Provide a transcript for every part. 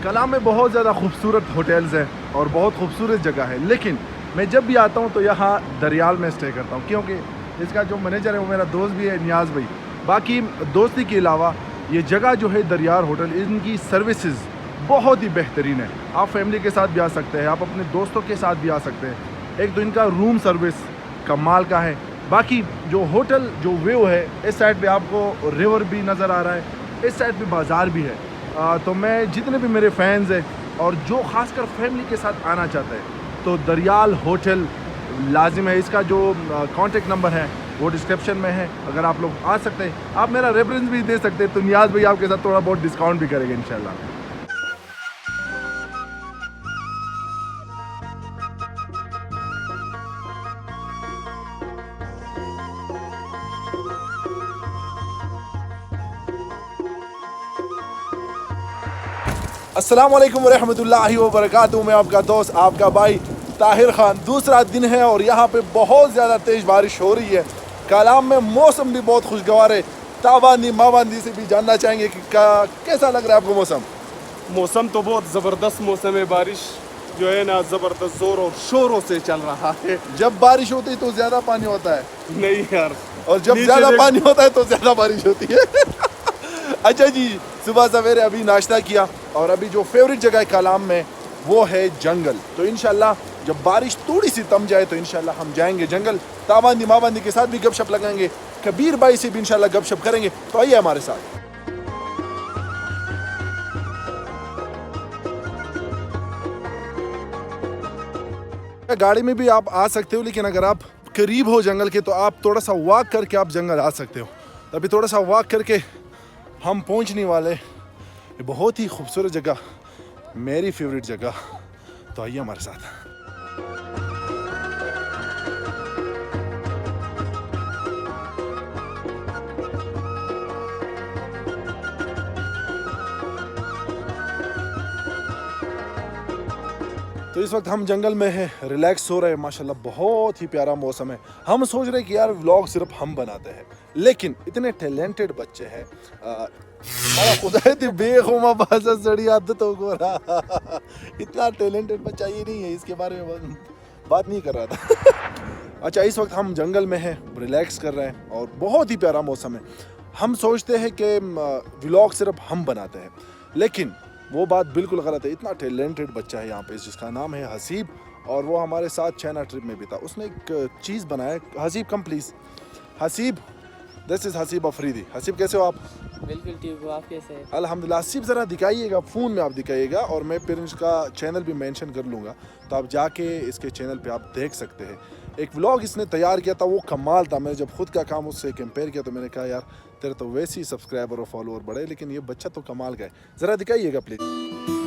कलाम में बहुत ज़्यादा खूबसूरत होटल्स हैं और बहुत खूबसूरत जगह है, लेकिन मैं जब भी आता हूँ तो यहाँ दरियाल में स्टे करता हूँ, क्योंकि इसका जो मैनेजर है वो मेरा दोस्त भी है, नियाज़ भाई। बाकी दोस्ती के अलावा ये जगह जो है दरियाल होटल, इनकी सर्विसेज बहुत ही बेहतरीन है। आप फैमिली के साथ भी आ सकते हैं, आप अपने दोस्तों के साथ भी आ सकते हैं। एक तो इनका रूम सर्विस कमाल का है। बाकी जो होटल जो व्यू है, इस साइड पे आपको रिवर भी नज़र आ रहा है, इस साइड पे बाज़ार भी है। तो मैं जितने भी मेरे फैंस हैं और जो ख़ासकर फैमिली के साथ आना चाहते हैं तो दरियाल होटल लाजिम है। इसका जो कॉन्टेक्ट नंबर है वो डिस्क्रिप्शन में है, अगर आप लोग आ सकते हैं। आप मेरा रेफरेंस भी दे सकते हैं तो नियाज़ भाई आपके साथ थोड़ा बहुत डिस्काउंट भी करेंगे इंशाल्लाह। अस्सलाम वालेकुम रहमतुल्लाहि व बरकातुहू। मैं आपका दोस्त, आपका भाई ताहिर खान। दूसरा दिन है और यहाँ पे बहुत ज़्यादा तेज़ बारिश हो रही है। कलाम में मौसम भी बहुत खुशगवार है। ताबांदी माबांदी से भी जानना चाहेंगे कि कैसा लग रहा है आपको मौसम? मौसम तो बहुत ज़बरदस्त मौसम है। बारिश जो है ना ज़बरदस्त ज़ोर और शोरों से चल रहा है। जब बारिश होती है तो ज़्यादा पानी होता है, नहीं यार, और जब ज़्यादा पानी होता है तो ज़्यादा बारिश होती है। अच्छा जी, सुबह सवेरे अभी नाश्ता किया और अभी जो फेवरेट जगह है कलाम में वो है जंगल। तो इंशाल्लाह जब बारिश थोड़ी सी थम जाए तो इंशाल्लाह हम जाएंगे जंगल। ताबांदी माबांदी के साथ भी गपशप लगाएंगे, कबीर भाई से भी इंशाल्लाह गपशप करेंगे। तो आइए हमारे साथ। गाड़ी में भी आप आ सकते हो, लेकिन अगर आप करीब हो जंगल के तो आप थोड़ा सा वॉक करके आप जंगल आ सकते हो। तो अभी थोड़ा सा वॉक करके हम पहुंचने वाले ये बहुत ही खूबसूरत जगह, मेरी फेवरेट जगह। तो आइए हमारे साथ। तो इस वक्त हम जंगल में हैं, रिलैक्स हो रहे हैं। माशाल्लाह बहुत ही प्यारा मौसम है। हम सोच रहे हैं कि यार व्लॉग सिर्फ हम बनाते हैं, लेकिन इतने टैलेंटेड बच्चे हैं। हमारा खुदा थी बेखुमा बाजा सड़ी आदतों को इतना टैलेंटेड बच्चा ये नहीं है, इसके बारे में बात नहीं कर रहा था। अच्छा, इस वक्त हम जंगल में हैं, रिलैक्स कर रहे हैं और बहुत ही प्यारा मौसम है। हम सोचते हैं कि व्लॉग सिर्फ हम बनाते हैं, लेकिन वो बात बिल्कुल गलत है। इतना टैलेंटेड बच्चा है यहाँ पे जिसका नाम है हसीब, और वो हमारे साथ चाइना ट्रिप में भी था। उसने एक चीज़ बनाया। Haseeb come please. Haseeb, this is Haseeb Afridi. Haseeb कैसे हो आप? बिल्कुल ठीक हो, आप कैसे हैं? अल्हम्दुलिल्लाह। हसीब ज़रा दिखाइएगा, फ़ोन में आप दिखाइएगा, और मैं फिर इसका चैनल भी मेंशन कर लूँगा, तो आप जाके इसके चैनल पे आप देख सकते हैं। एक व्लॉग इसने तैयार किया था, वो कमाल था। मैंने जब खुद का काम उससे कंपेयर किया तो मैंने कहा यार तेरे तो वैसे ही सब्सक्राइबर और फॉलोअर बढ़े, लेकिन ये बच्चा तो कमाल का है। ज़रा दिखाइएगा प्लीज़।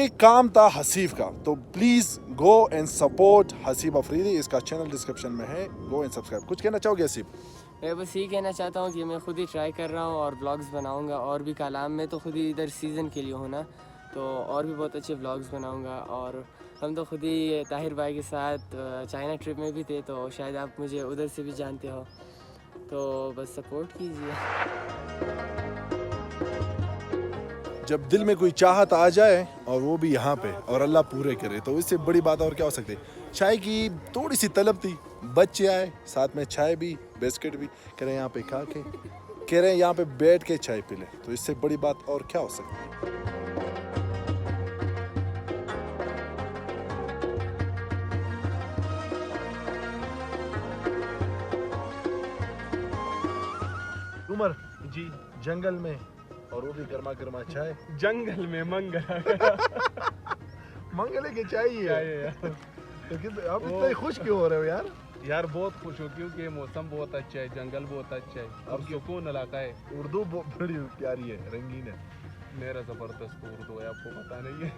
ये काम था हसीब का, तो please go and support Haseeb Afridi. इसका चैनल डिस्क्रिप्शन में है, गो एंड सब्सक्राइब। कुछ कहना चाहोगे हसीब? मैं बस यही कहना चाहता हूँ कि मैं खुद ही ट्राई कर रहा हूँ और व्लॉग्स बनाऊँगा और भी कालाम में तो खुद ही इधर सीज़न के लिए हूँ ना, तो और भी बहुत अच्छे व्लॉग्स बनाऊँगा। और हम तो खुद ही ताहिर भाई के साथ चाइना ट्रिप में भी थे, तो शायद आप मुझे उधर से भी जानते हो, तो बस सपोर्ट कीजिए। जब दिल में कोई चाहत आ जाए और वो भी यहाँ पे, और अल्लाह पूरे करे, तो इससे बड़ी बात और क्या हो सकती है। चाय की थोड़ी सी तलब थी, बच्चे आए साथ में, चाय भी बिस्किट भी, कह रहे हैं यहाँ पे खा के, कह रहे हैं यहाँ पे बैठ के चाय पी ले, तो इससे बड़ी बात और क्या हो सकती है। उमर जी, जंगल में, और वो भी गर्मा गर्मा चाय। जंगल में मंगल मंगले के चाय ही है यार। तो आप इतने खुश क्यों हो रहे हो यार? यार बहुत खुश हूँ क्योंकि मौसम बहुत अच्छा है, जंगल बहुत अच्छा है और सुकून इलाका है। उर्दू बड़ी प्यारी है, रंगीन है। मेरा ज़बरदस्त उर्दू है, आपको पता नहीं है।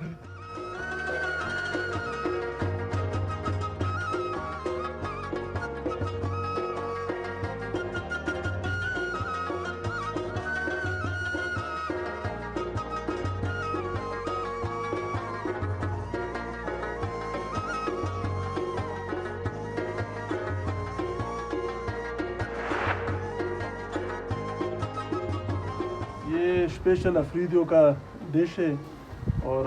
ये स्पेशल अफरीदियों का डिश है और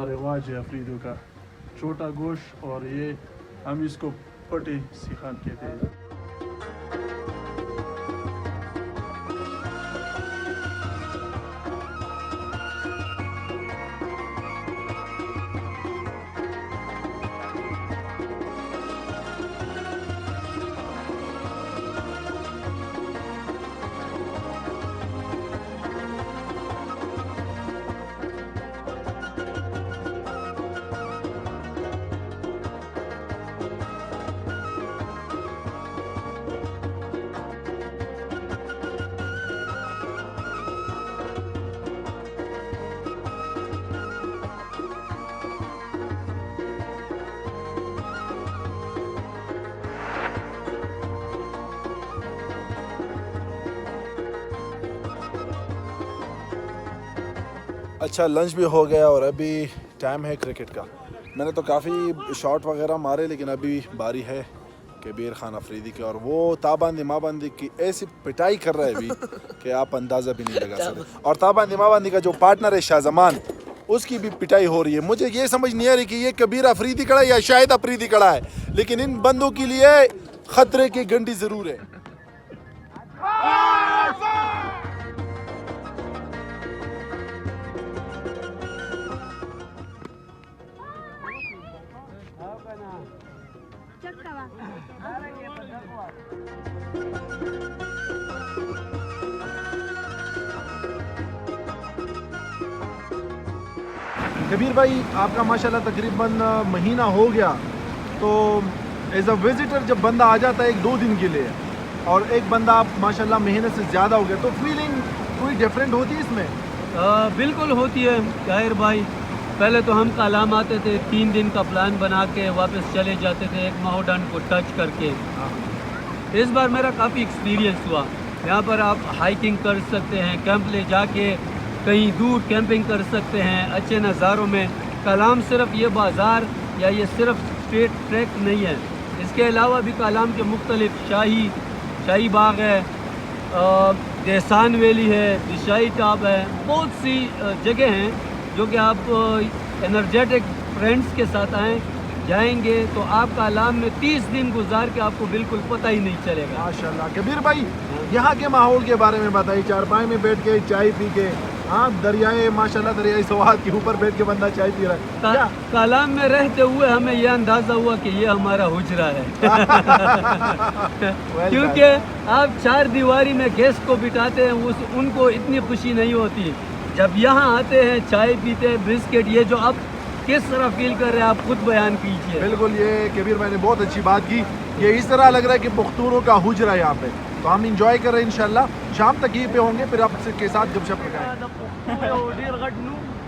रिवाज है अफरीदियों का, छोटा गोश्त, और ये हम इसको पटे सीखान कहते हैं। अच्छा, लंच भी हो गया और अभी टाइम है क्रिकेट का। मैंने तो काफ़ी शॉट वगैरह मारे, लेकिन अभी बारी है कबीर खान अफरीदी की, और वो ताबंदी माबंदी की ऐसी पिटाई कर रहा है अभी कि आप अंदाज़ा भी नहीं लगा सकते। और ताबंदी माबंदी का जो पार्टनर है शाहजमान, उसकी भी पिटाई हो रही है। मुझे ये समझ नहीं आ रही कि ये कबीर अफरीदी खड़ा है या शाहिद अफरीदी खड़ा है, लेकिन इन बंदों के लिए खतरे की घंटी ज़रूर है। कबीर भाई, आपका माशाल्लाह तकरीबन महीना हो गया, तो एज अ विजिटर जब बंदा आ जाता है 1-2 दिन के लिए, और एक बंदा आप माशाल्लाह महीने से ज़्यादा हो गया, तो फीलिंग कोई डिफरेंट होती है इसमें? बिल्कुल होती है ताहिर भाई। पहले तो हम कालाम आते थे, 3 दिन का प्लान बना के वापस चले जाते थे एक माउंटेन को टच करके। इस बार मेरा काफ़ी एक्सपीरियंस हुआ। यहाँ पर आप हाइकिंग कर सकते हैं, कैंप ले जाके कहीं दूर कैंपिंग कर सकते हैं अच्छे नज़ारों में। कालाम सिर्फ ये बाज़ार या ये सिर्फ स्ट्रेट ट्रैक नहीं है, इसके अलावा भी कालाम के मुख्तलिफ शाही बाग है, देसान वैली है, दिशाई टॉप है, बहुत सी जगह हैं जो कि आप एनर्जेटिक फ्रेंड्स के साथ जाएंगे तो आप कालाम में 30 दिन गुजार के आपको बिल्कुल पता ही नहीं चलेगा। माशाल्लाह। कबीर भाई, यहाँ के माहौल के बारे में बताइए। चारपाई में बैठ के चाय पी के, हाँ, दरियाए माशाल्लाह, दरियाई स्वाद के ऊपर बैठ के बंदा चाय पी रहा है। कालाम में रहते हुए हमें यह अंदाज़ा हुआ कि ये हमारा हुजरा है क्योंकि आप 4 दीवारी में गेस्ट को बिठाते हैं, उनको इतनी खुशी नहीं होती। जब यहाँ आते हैं, चाय पीते हैं, बिस्किट, ये जो आप किस तरह फील कर रहे हैं आप खुद बयान कीजिए। बिल्कुल, ये कबीर भाई ने बहुत अच्छी बात की। ये इस तरह लग रहा है कि पुख्तूनों का हुजरा है यहाँ पे, तो हम इंजॉय कर रहे हैं। इंशाल्लाह शाम तक यहीं पे होंगे, फिर आपके साथ गपशप लगाएंगे।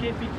KPK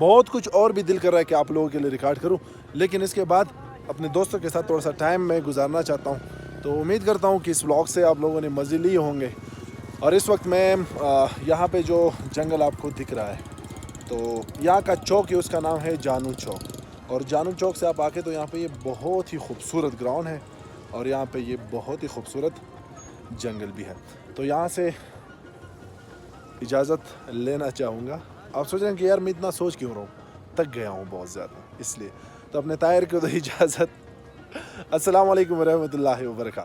बहुत कुछ और भी दिल कर रहा है कि आप लोगों के लिए रिकॉर्ड करूं, लेकिन इसके बाद अपने दोस्तों के साथ थोड़ा सा टाइम मैं गुजारना चाहता हूं। तो उम्मीद करता हूं कि इस व्लॉग से आप लोगों ने मज़े लिए होंगे। और इस वक्त मैं यहाँ पे जो जंगल आपको दिख रहा है, तो यहाँ का चौक है, उसका नाम है जानू चौक। और जानू चौक से आप आके तो यहाँ पे ये बहुत ही खूबसूरत ग्राउंड है और यहाँ पे ये बहुत ही खूबसूरत जंगल भी है। तो यहाँ से इजाज़त लेना चाहूँगा। आप सोच रहे हैं कि यार मैं इतना सोच क्यों रहा हूँ, थक गया हूँ बहुत ज़्यादा, इसलिए तो अपने ताहिर को तो इजाज़त। अस्सलाम वालेकुम रहमतुल्लाहि व बरकातहू।